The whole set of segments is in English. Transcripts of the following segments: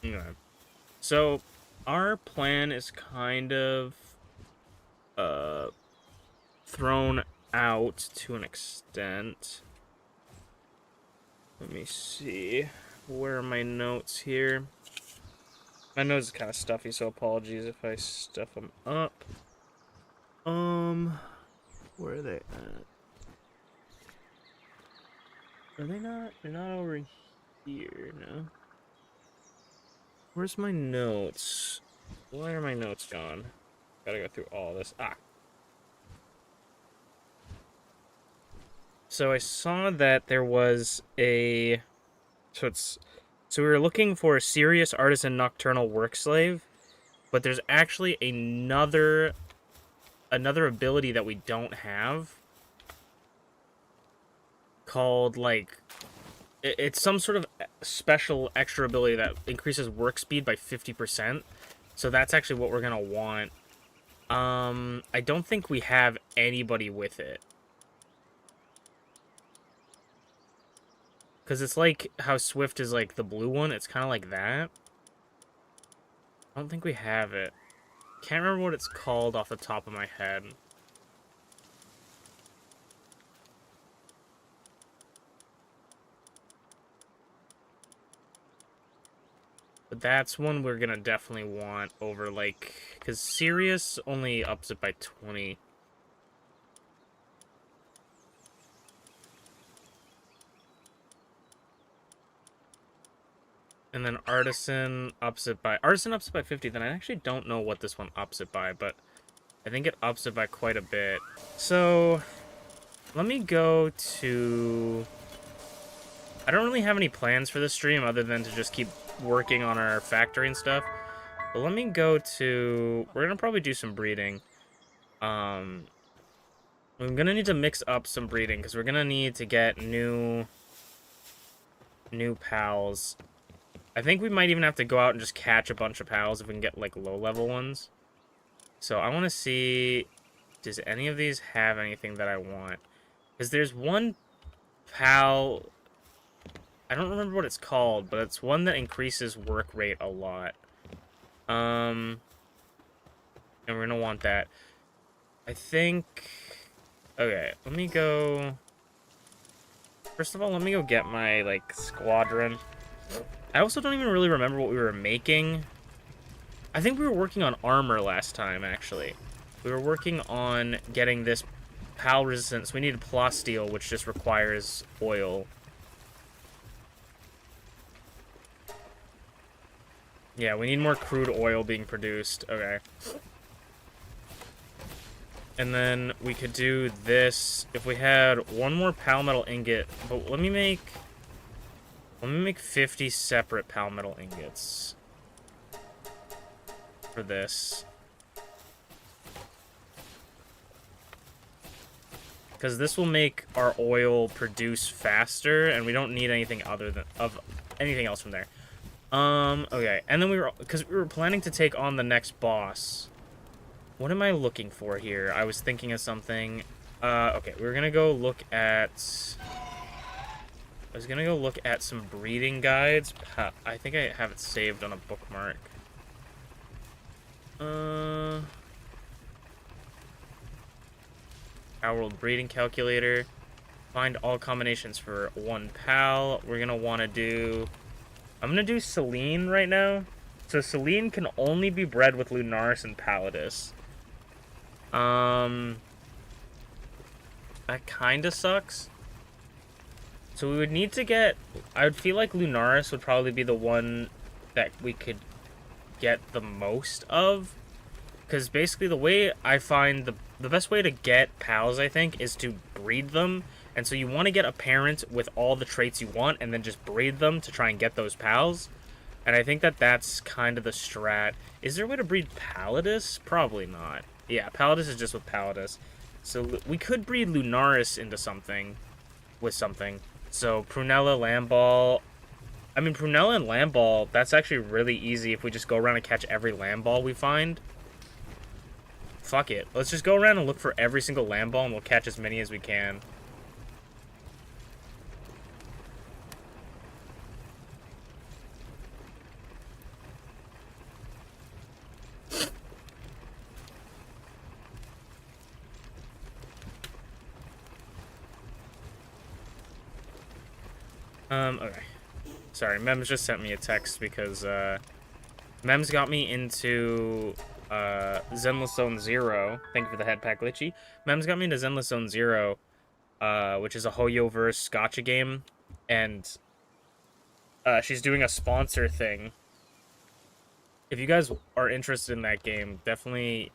Okay. So our plan is kind of uh thrown out to an extent. Let me see. Where are my notes here? My nose is kind of stuffy, so apologies if I stuff them up. Where are they at? Are they not? They're not over here, no. Where's my notes? Why are my notes gone? Gotta go through all this. Ah. So I saw that there was a... So we were looking for a serious artisan nocturnal work slave, but there's actually another ability that we don't have called, like, it's some sort of special extra ability that increases work speed by 50%. So that's actually what we're gonna want. I don't think we have anybody with it. Because it's like how Swift is like the blue one. It's kind of like that. I don't think we have it. Can't remember what it's called off the top of my head. But that's one we're gonna definitely want over, like... Because Sirius only ups it by 20. And then Artisan ups it by 50. Then I actually don't know what this one ups it by, but I think it ups it by quite a bit. So let me go to... I don't really have any plans for this stream other than to just keep working on our factory and stuff. But let me go to... We're gonna probably do some breeding. I'm gonna need to mix up some breeding because we're gonna need to get new pals. I think we might even have to go out and just catch a bunch of pals if we can get, like, low-level ones. So I want to see... Does any of these have anything that I want? Because there's one pal... I don't remember what it's called, but it's one that increases work rate a lot. And we're going to want that. I think... Okay, let me go... First of all, let me go get my, like, squadron. I also don't even really remember what we were making. I think we were working on armor last time, actually. We were working on getting this PAL resistance. We needed plasteel, which just requires oil. Yeah, we need more crude oil being produced. Okay. And then we could do this if we had one more PAL metal ingot. But let me make 50 separate PAL metal ingots for this. Because this will make our oil produce faster, and we don't need anything other than anything else from there. Okay, and then because we were planning to take on the next boss. What am I looking for here? I was thinking of something. Okay, we're gonna go look at... I was gonna go look at some breeding guides. I think I have it saved on a bookmark. Palworld breeding calculator. Find all combinations for one pal. We're gonna want to do... I'm gonna do Selene right now. So Selene can only be bred with Lunaris and Palladis. That kind of sucks. So we would need to get... I would feel like Lunaris would probably be the one that we could get the most of. Because basically the way I find the best way to get pals, I think, is to breed them. And so you want to get a parent with all the traits you want and then just breed them to try and get those pals. And I think that that's kind of the strat. Is there a way to breed Palladis? Probably not. Yeah, Palladis is just with Palladis. So we could breed Lunaris into something. With something. So Prunella, Lamball. I mean, Prunella and Lamball, that's actually really easy if we just go around and catch every Lamball we find. Fuck it. Let's just go around and look for every single Lamball and we'll catch as many as we can. Okay. Sorry, Mems just sent me a text because, Mems got me into, Zenless Zone Zero. Thank you for the head pack, Glitchy. Mems got me into Zenless Zone Zero, which is a Hoyo-verse gotcha game, and, she's doing a sponsor thing. If you guys are interested in that game, definitely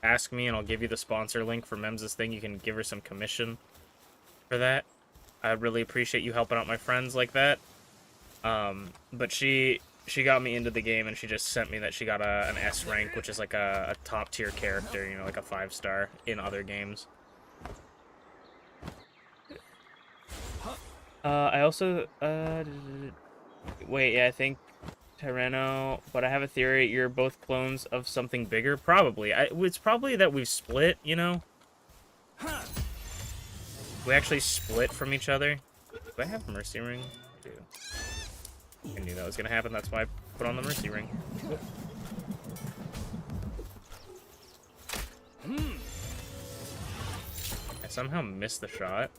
ask me and I'll give you the sponsor link for Mems' thing. You can give her some commission for that. I really appreciate you helping out my friends like that. But she got me into the game and she just sent me that she got an S rank, which is like a top tier character, you know, like a 5-star in other games. I also, wait, yeah, I think Tyranno, but I have a theory you're both clones of something bigger. Probably. It's probably that we've split, you know? We actually split from each other. Do I have Mercy Ring? I do. I knew that was gonna happen, that's why I put on the Mercy Ring. I somehow missed the shot.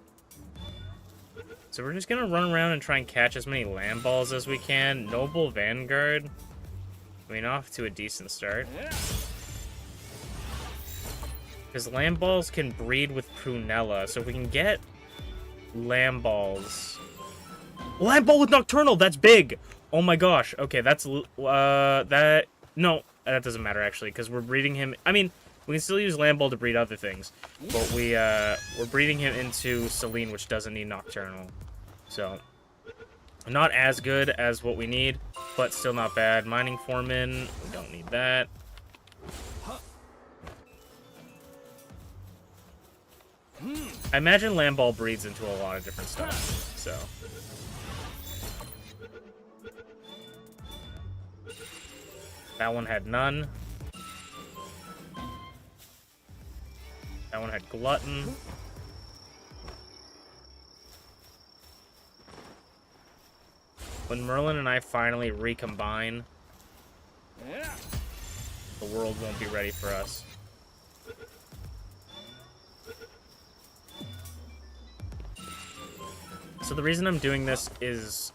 So we're just gonna run around and try and catch as many land balls as we can. Noble Vanguard. I mean, off to a decent start. Because land balls can breed with Prunella, so if we can get land balls. Land ball with Nocturnal, that's big! Oh my gosh. Okay, that's, no, that doesn't matter actually, because we're breeding him, I mean, we can still use land ball to breed other things, but we're breeding him into Selene, which doesn't need Nocturnal. So, not as good as what we need, but still not bad. Mining Foreman, we don't need that. I imagine land ball breeds into a lot of different stuff, so. That one had none. That one had Glutton. When Merlin and I finally recombine, the world won't be ready for us. So the reason I'm doing this is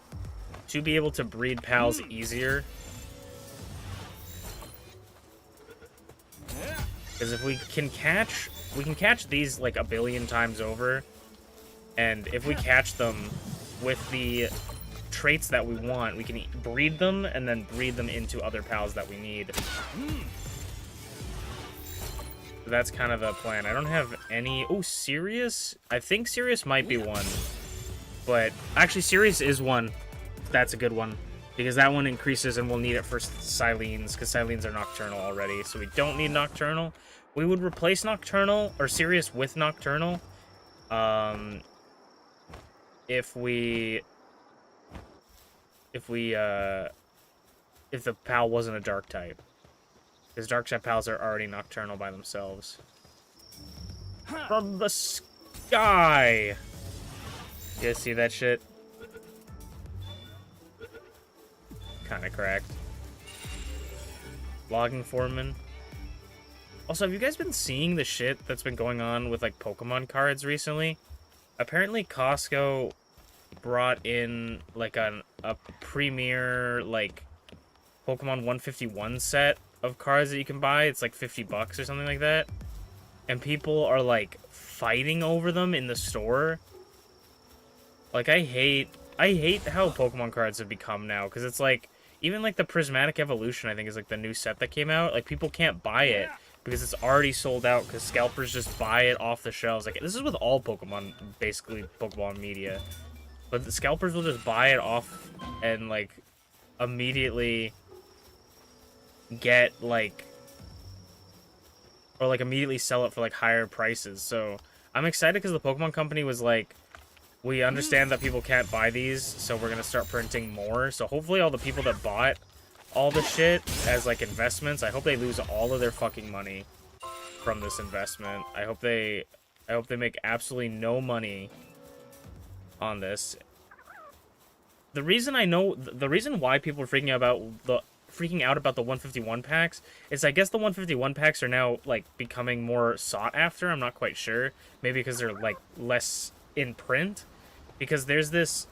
to be able to breed pals easier. Because if we can catch these like a billion times over, and if we catch them with the traits that we want, we can breed them and then breed them into other pals that we need. So that's kind of the plan. I don't have any... Oh, Sirius? I think Sirius might be one. But actually, Sirius is one. That's a good one. Because that one increases and we'll need it for Silenes, because Silenes are Nocturnal already. So we don't need Nocturnal. We would replace Nocturnal, or Sirius with Nocturnal, if the pal wasn't a dark type. Because dark type pals are already Nocturnal by themselves. From the sky! You guys see that shit? Kinda cracked. Logging Foreman. Also, have you guys been seeing the shit that's been going on with, like, Pokemon cards recently? Apparently, Costco brought in, like, a premier, like, Pokemon 151 set of cards that you can buy. It's, like, 50 bucks or something like that. And people are, like, fighting over them in the store. Like, I hate how Pokemon cards have become now, because it's, like, even, like, the Prismatic Evolution, I think, is, like, the new set that came out. Like, people can't buy it because it's already sold out, because scalpers just buy it off the shelves. Like, this is with all Pokemon, basically, Pokemon media. But the scalpers will just buy it off and, like, immediately get, like... Or, like, immediately sell it for, like, higher prices. So, I'm excited because the Pokemon Company was, like... We understand that people can't buy these, so we're gonna start printing more. So hopefully all the people that bought all the shit as, like, investments, I hope they lose all of their fucking money from this investment. I hope they make absolutely no money on this. The reason why people are freaking out about the 151 packs is I guess the 151 packs are now, like, becoming more sought after. I'm not quite sure. Maybe because they're, like, less in print, because there's this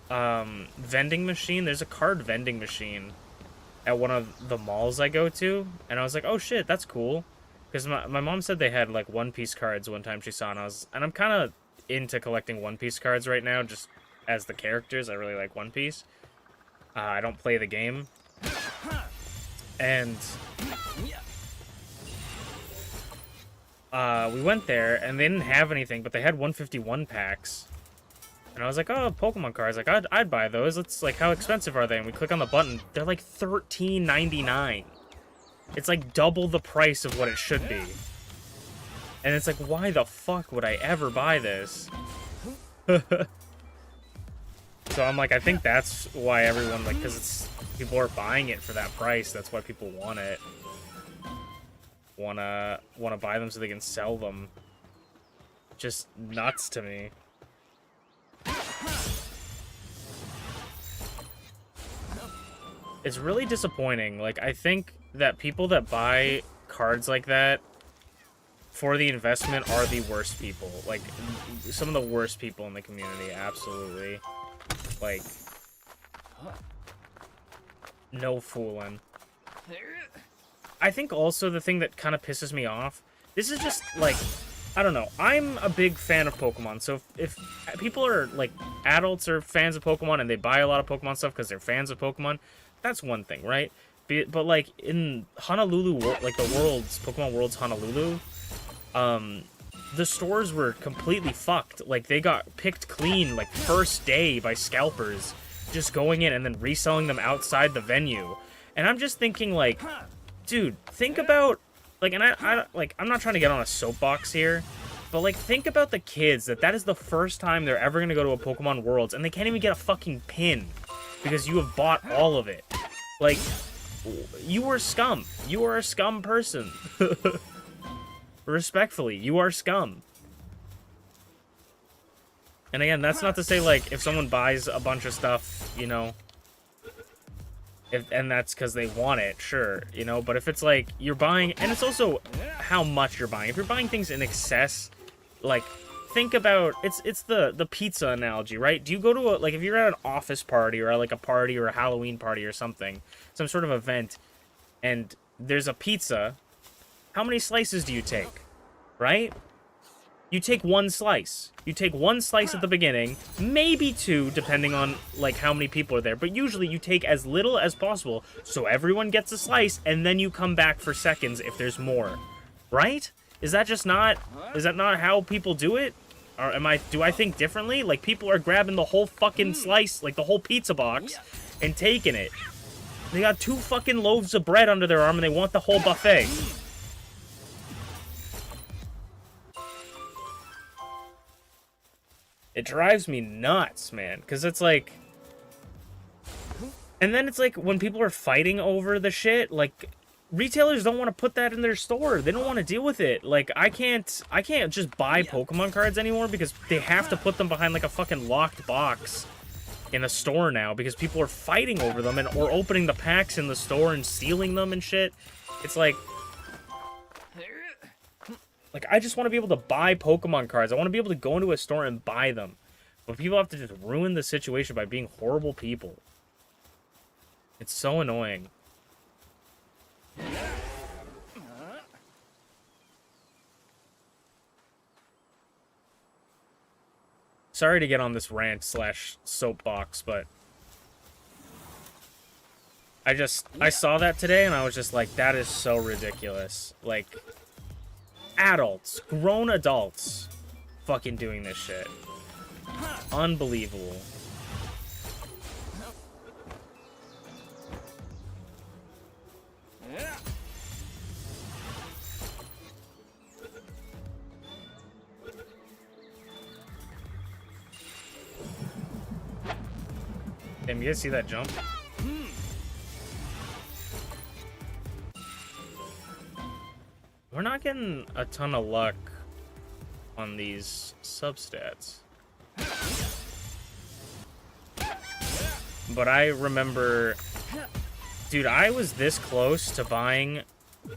vending machine. There's a card vending machine at one of the malls I go to, and I was like, oh shit, that's cool. Because my mom said they had like One Piece cards one time she saw, and I'm kind of into collecting One Piece cards right now, just as the characters. I really like One Piece. I don't play the game. And we went there, and they didn't have anything, but they had 151 packs. And I was like, oh, Pokemon cards. Like, I'd buy those. Let's, like, how expensive are they? And we click on the button. They're like $13.99. It's like double the price of what it should be. And it's like, why the fuck would I ever buy this? So I'm like, I think that's why everyone, like, because it's people are buying it for that price. That's why people want it. Wanna buy them so they can sell them. Just nuts to me. It's really disappointing. Like, I think that people that buy cards like that for the investment are the worst people. Like, some of the worst people in the community, absolutely. Like, no fooling. I think also the thing that kind of pisses me off, this is just, like, I don't know. I'm a big fan of Pokemon, so if people are, like, adults or fans of Pokemon and they buy a lot of Pokemon stuff because they're fans of Pokemon, that's one thing, right? But like, in Honolulu, like, the Pokemon World's Honolulu, the stores were completely fucked. Like, they got picked clean, like, first day by scalpers, just going in and then reselling them outside the venue. And I'm just thinking, like, dude, think about, like, and I'm not trying to get on a soapbox here, but, like, think about the kids that is the first time they're ever gonna go to a Pokemon Worlds, and they can't even get a fucking pin because you have bought all of it. Like, you are scum. You are a scum person. Respectfully, you are scum. And again, that's not to say, like, if someone buys a bunch of stuff, you know, and that's because they want it, sure, you know, but if it's like you're buying, and it's also how much you're buying. If you're buying things in excess, like, think about, it's the pizza analogy, right? Do you go to like, if you're at an office party or like a party or a Halloween party or something, some sort of event, and there's a pizza, how many slices do you take, right? You take one slice. You take one slice at the beginning, maybe two, depending on, like, how many people are there. But usually you take as little as possible, so everyone gets a slice, and then you come back for seconds if there's more. Right? Is that not how people do it? Or do I think differently? Like, people are grabbing the whole fucking slice, like the whole pizza box, and taking it. They got 2 fucking loaves of bread under their arm, and they want the whole buffet. It drives me nuts, man, because it's like... And then it's like, when people are fighting over the shit, like, retailers don't want to put that in their store. They don't want to deal with it. Like, I can't just buy Pokemon cards anymore because they have to put them behind, like, a fucking locked box in a store now because people are fighting over them or opening the packs in the store and stealing them and shit. It's like... Like, I just want to be able to buy Pokemon cards. I want to be able to go into a store and buy them. But people have to just ruin the situation by being horrible people. It's so annoying. Sorry to get on this rant / soapbox, but... I saw that today and I was just like, that is so ridiculous. Like... Adults, grown adults, fucking doing this shit. Unbelievable. Damn, you guys see that jump? We're not getting a ton of luck on these substats. But I remember... Dude, I was this close to buying...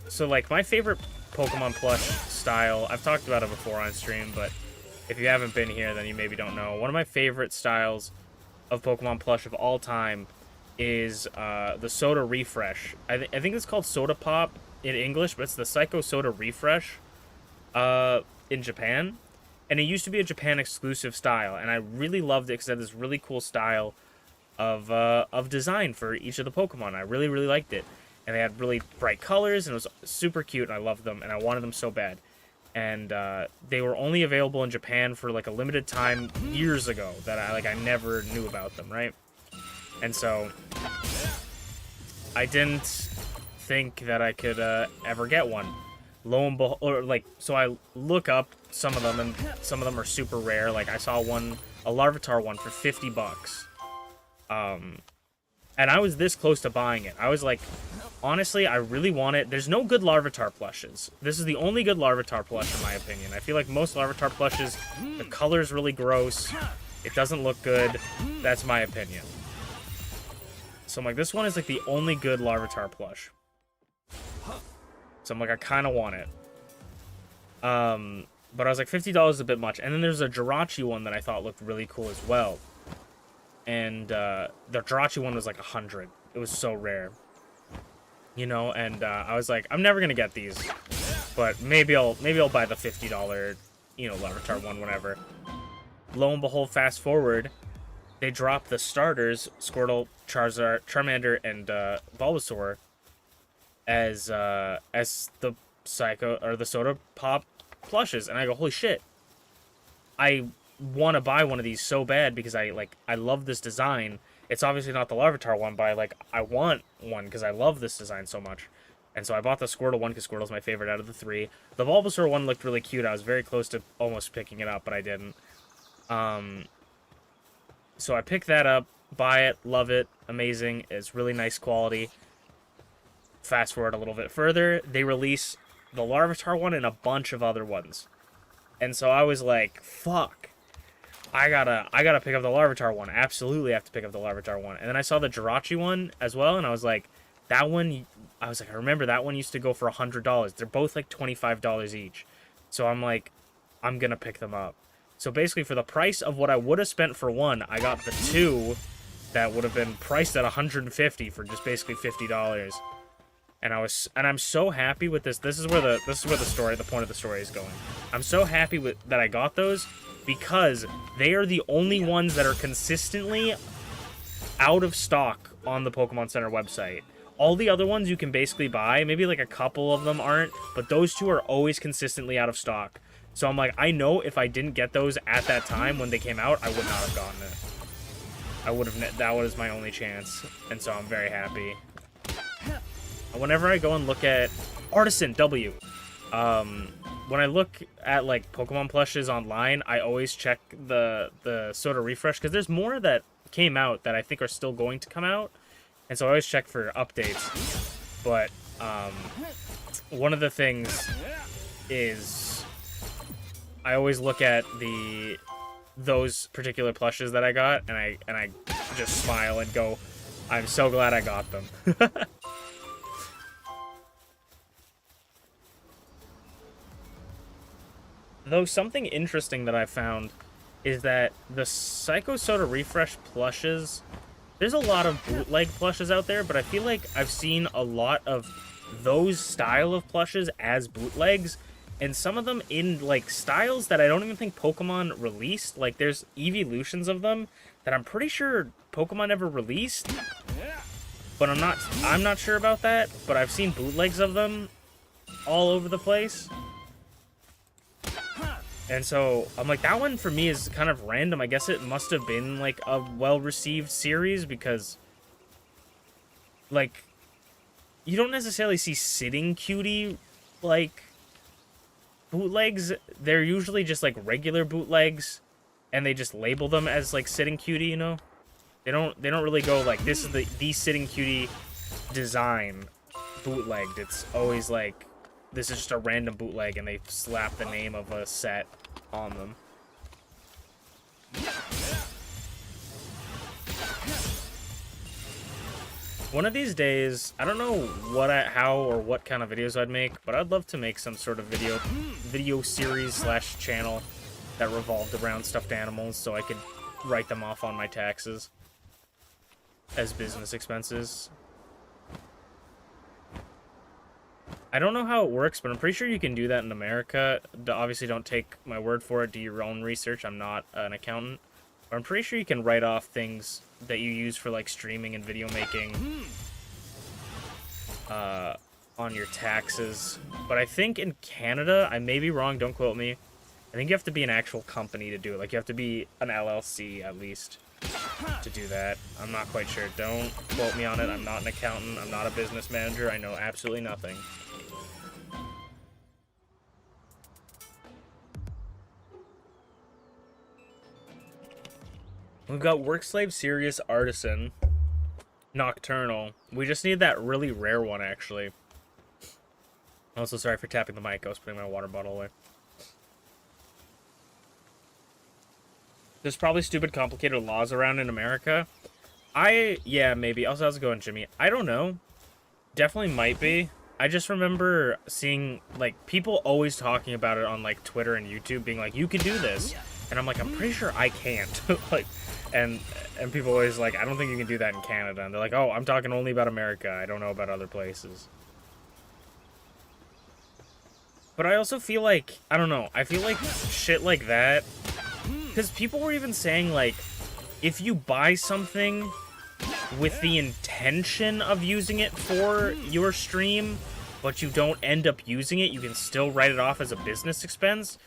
So, like, my favorite Pokemon plush style... I've talked about it before on stream, but if you haven't been here, then you maybe don't know. One of my favorite styles of Pokemon plush of all time is the Soda Refresh. I think it's called Soda Pop in English, but it's the Psycho Soda Refresh in Japan. And it used to be a Japan exclusive style, and I really loved it because it had this really cool style of design for each of the Pokemon. I really, really liked it. And they had really bright colors, and it was super cute, and I loved them, and I wanted them so bad. And they were only available in Japan for like a limited time years ago that I never knew about them, right? And so I didn't think that I could ever get one. Lo and behold, or like, so I look up some of them, and some of them are super rare. Like I saw one, a Larvitar one for $50. And I was this close to buying it. I was like, honestly, I really want it. There's no good Larvitar plushes. This is the only good Larvitar plush, in my opinion. I feel like most Larvitar plushes, the color's really gross. It doesn't look good. That's my opinion. So I'm like, this one is like the only good Larvitar plush. So I'm like, I kind of want it. But I was like, $50 is a bit much. And then there's a Jirachi one that I thought looked really cool as well. And the Jirachi one was like 100. It was so rare. You know, and I was like, I'm never gonna get these. But maybe I'll buy the $50, you know, Larvitar one, whatever. Lo and behold, fast forward, they dropped the starters, Squirtle, Charizard, Charmander, and Bulbasaur as the Psycho or the Soda Pop plushes, and I go, holy shit! I want to buy one of these so bad because I love this design. It's obviously not the Larvitar one, but I want one because I love this design so much. And so I bought the Squirtle one because Squirtle's my favorite out of the three. The Bulbasaur one looked really cute. I was very close to almost picking it up, but I didn't. So I picked that up, buy it, love it, amazing. It's really nice quality. Fast forward a little bit further, they release the Larvitar one and a bunch of other ones. And so I was like, fuck. I gotta pick up the Larvitar one. Absolutely have to pick up the Larvitar one. And then I saw the Jirachi one as well, and I was like, that one, I remember that one used to go for $100. They're both like $25 each. So I'm like, I'm gonna pick them up. So basically for the price of what I would have spent for one, I got the two that would have been priced at $150 for just basically $50. And I'm so happy with this. This is where the point of the story is going. I'm so happy that I got those because they are the only ones that are consistently out of stock on the Pokemon Center website. All the other ones you can basically buy. Maybe like a couple of them aren't, but those two are always consistently out of stock. So I'm like, I know if I didn't get those at that time when they came out, I would not have gotten it. That was my only chance. And so I'm very happy. Whenever I go and look at Artisan W, when I look at like Pokemon plushes online, I always check the Soda Refresh because there's more that came out that I think are still going to come out, and so I always check for updates. But one of the things is I always look at those particular plushes that I got, and I just smile and go, I'm so glad I got them. Though something interesting that I found is that the Psycho Soda Refresh plushes, there's a lot of bootleg plushes out there, but I feel like I've seen a lot of those style of plushes as bootlegs, and some of them in like styles that I don't even think Pokemon released. Like there's evolutions of them that I'm pretty sure Pokemon never released, but I'm not sure about that, but I've seen bootlegs of them all over the place. And so, I'm like, that one for me is kind of random. I guess it must have been, like, a well-received series because, like, you don't necessarily see Sitting Cutie, like, bootlegs. They're usually just, like, regular bootlegs, and they just label them as, like, Sitting Cutie, you know? They don't really go, like, this is the Sitting Cutie design bootlegged. It's always, like, this is just a random bootleg, and they slap the name of a set on them. One of these days, I don't know how or what kind of videos I'd make, but I'd love to make some sort of video series / channel that revolved around stuffed animals so I could write them off on my taxes. as business expenses. I don't know how it works, but I'm pretty sure you can do that in America. Obviously, don't take my word for it. Do your own research. I'm not an accountant. But I'm pretty sure you can write off things that you use for, like, streaming and video making on your taxes. But I think in Canada, I may be wrong, don't quote me, I think you have to be an actual company to do it. Like, you have to be an LLC, at least, to do that. I'm not quite sure. Don't quote me on it. I'm not an accountant. I'm not a business manager. I know absolutely nothing. We've got Work Slave, Serious Artisan, Nocturnal. We just need that really rare one, actually. Also, sorry for tapping the mic. I was putting my water bottle away. There's probably stupid, complicated laws around in America. Yeah, maybe. Also, how's it going, Jimmy? I don't know. Definitely might be. I just remember seeing, like, people always talking about it on, like, Twitter and YouTube, being like, you can do this. And I'm like, I'm pretty sure I can't. Like, and people always like, I don't think you can do that in Canada. And they're like, oh, I'm talking only about America. I don't know about other places. But I also feel like, I don't know, I feel like shit like that, because people were even saying, like, if you buy something with the intention of using it for your stream, but you don't end up using it, you can still write it off as a business expense.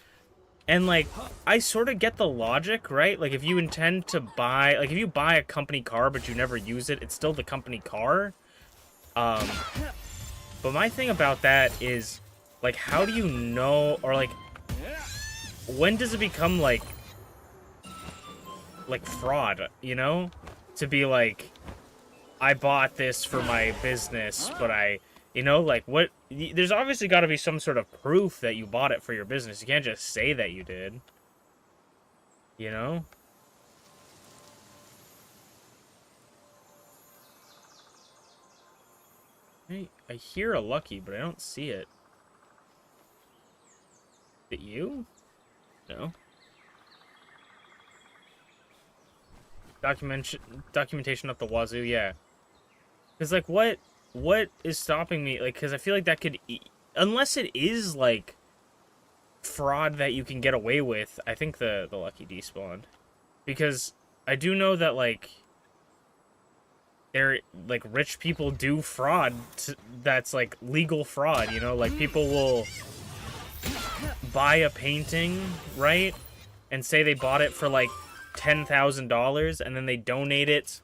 And, like, I sort of get the logic, right? Like, if you intend to buy, like, if you buy a company car but you never use it, it's still the company car. But my thing about that is, like, how do you know, or, like, when does it become, like fraud, you know? To be like, I bought this for my business, but you know, like, what? There's obviously got to be some sort of proof that you bought it for your business. You can't just say that you did. You know? Hey, I hear a Lucky, but I don't see it. Is it you? No. Documentation up the wazoo, yeah. Because, like, what is stopping me? Like, because I feel like that could... unless it is, like, fraud that you can get away with, I think the Lucky despawned. Because I do know that, like, rich people do fraud that's, like, legal fraud, you know? Like, people will buy a painting, right? And say they bought it for, like, $10,000, and then they donate it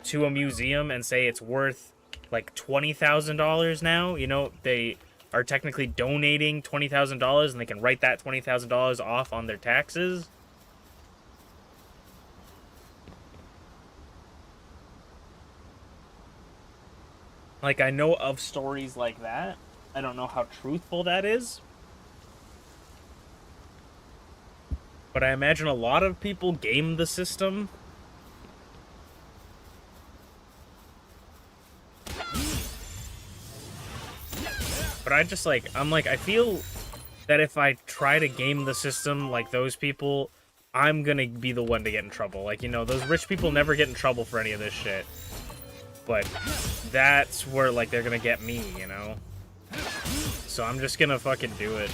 to a museum and say it's worth, like, $20,000 now. You know, they are technically donating $20,000, and they can write that $20,000 off on their taxes. Like, I know of stories like that. I don't know how truthful that is. But I imagine a lot of people game the system. But I just, like, I feel that if I try to game the system like those people, I'm gonna be the one to get in trouble. Like, you know, those rich people never get in trouble for any of this shit. But that's where, like, they're gonna get me, you know? So I'm just gonna fucking do it.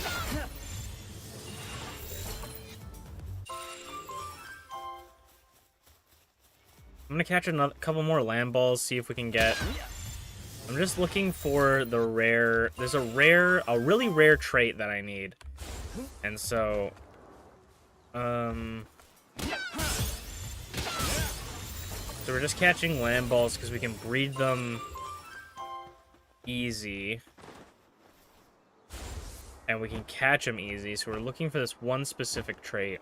I'm gonna catch a couple more land balls, see if we can get... I'm just looking for the rare... There's a really rare trait that I need. And so... So we're just catching land balls because we can breed them easy. And we can catch them easy, so we're looking for this one specific trait.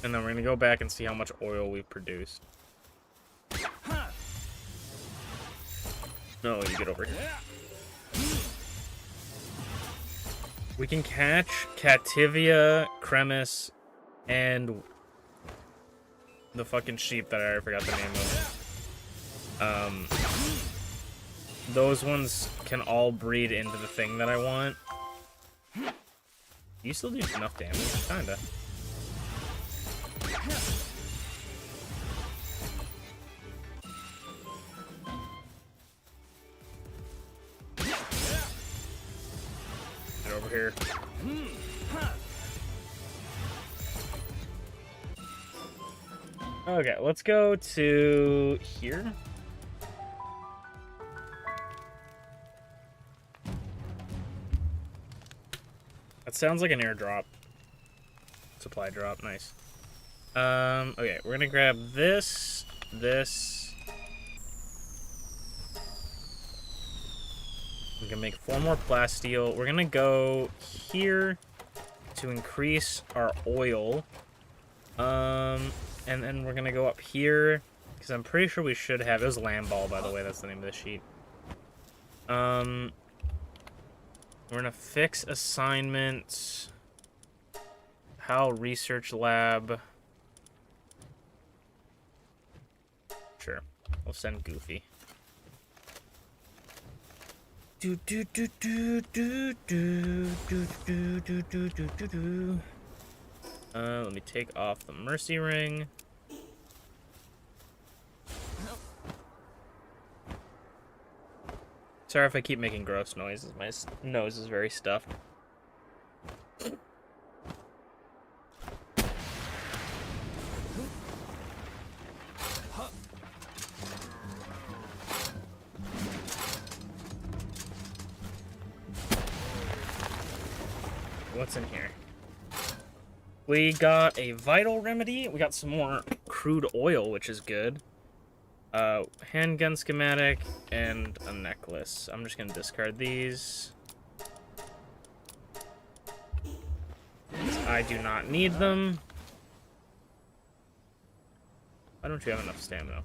And then we're gonna go back and see how much oil we've produced. No, you get over here. We can catch Cativia, Cremis, and the fucking sheep that I already forgot the name of. Those ones can all breed into the thing that I want. You still do enough damage? Kinda. over here. Okay, let's go to here. That sounds like an airdrop. Supply drop, nice. Okay, we're gonna grab this. We can make 4 more plasteel. We're gonna go here to increase our oil. And then we're gonna go up here because I'm pretty sure we should have. It was Lamball, by the way. That's the name of the sheet. We're gonna fix assignments. HAL research lab. Sure, we'll send Goofy. Let me take off the mercy ring. Sorry if I keep making gross noises. My nose is very stuffed. What's in here? We got a vital remedy. We got some more crude oil, which is good. Handgun schematic and a necklace. I'm just gonna discard these. I do not need them. Why don't you have enough stamina?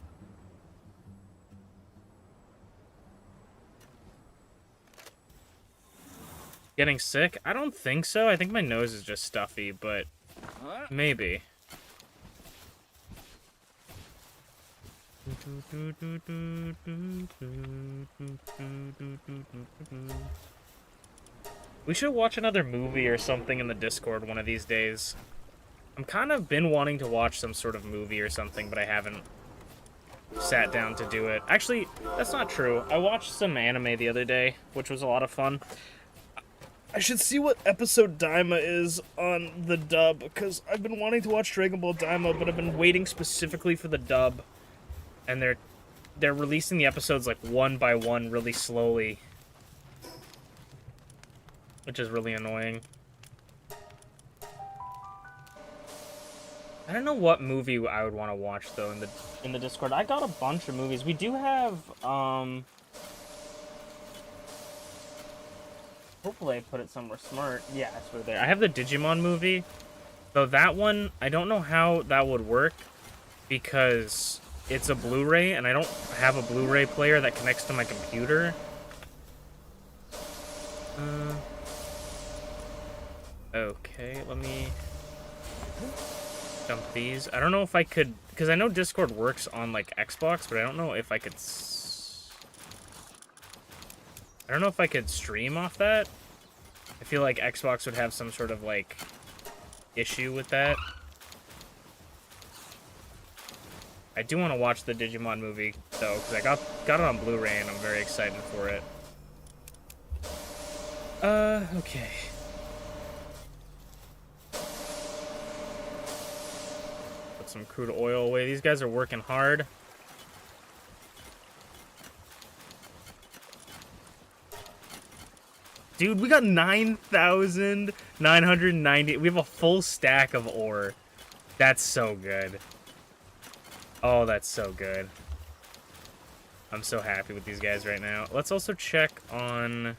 Getting sick? I don't think so. I think my nose is just stuffy, but maybe. We should watch another movie or something in the Discord one of these days. I'm kind of been wanting to watch some sort of movie or something, but I haven't sat down to do it. Actually, that's not true. I watched some anime the other day, which was a lot of fun. I should see what episode Daima is on the dub, because I've been wanting to watch Dragon Ball Daima, but I've been waiting specifically for the dub. And they're releasing the episodes like one by one really slowly, which is really annoying. I don't know what movie I would want to watch though in the Discord. I got a bunch of movies. We do have hopefully I put it somewhere smart. Yeah, it's right there. I have the Digimon movie. So that one, I don't know how that would work because it's a Blu-ray and I don't have a Blu-ray player that connects to my computer. Okay, let me dump these. I don't know if I could, because I know Discord works on like Xbox, but I don't know if I could I don't know if I could stream off that. I feel like Xbox would have some sort of like issue with that. I do want to watch the Digimon movie though, because I got it on Blu-ray and I'm very excited for it. Okay. Put some crude oil away. These guys are working hard. Dude, we got 9,990. We have a full stack of ore. That's so good. Oh, that's so good. I'm so happy with these guys right now. Let's also check on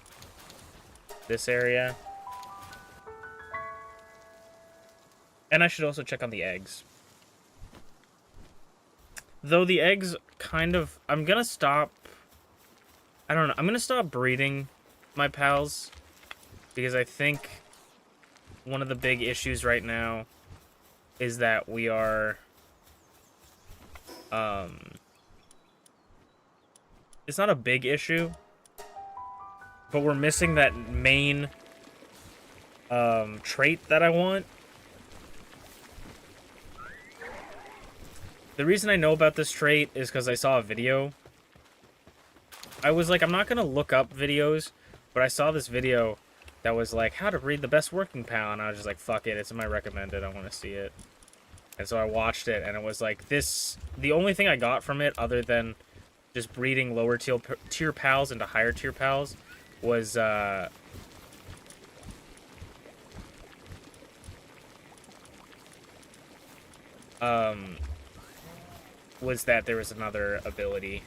this area. And I should also check on the eggs. Though the eggs kind of... I'm gonna stop... I don't know. I'm gonna stop breeding my pals, because I think one of the big issues right now is that we are it's not a big issue, but we're missing that main trait that I want. The reason I know about this trait is because I saw a video. I was like, I'm not gonna look up videos, but I saw this video that was like how to breed the best working pal, and I was just like, fuck it, it's in my recommended, I want to see it. And so I watched it, and it was like this. The only thing I got from it, other than just breeding lower tier pals into higher tier pals, was was that there was another ability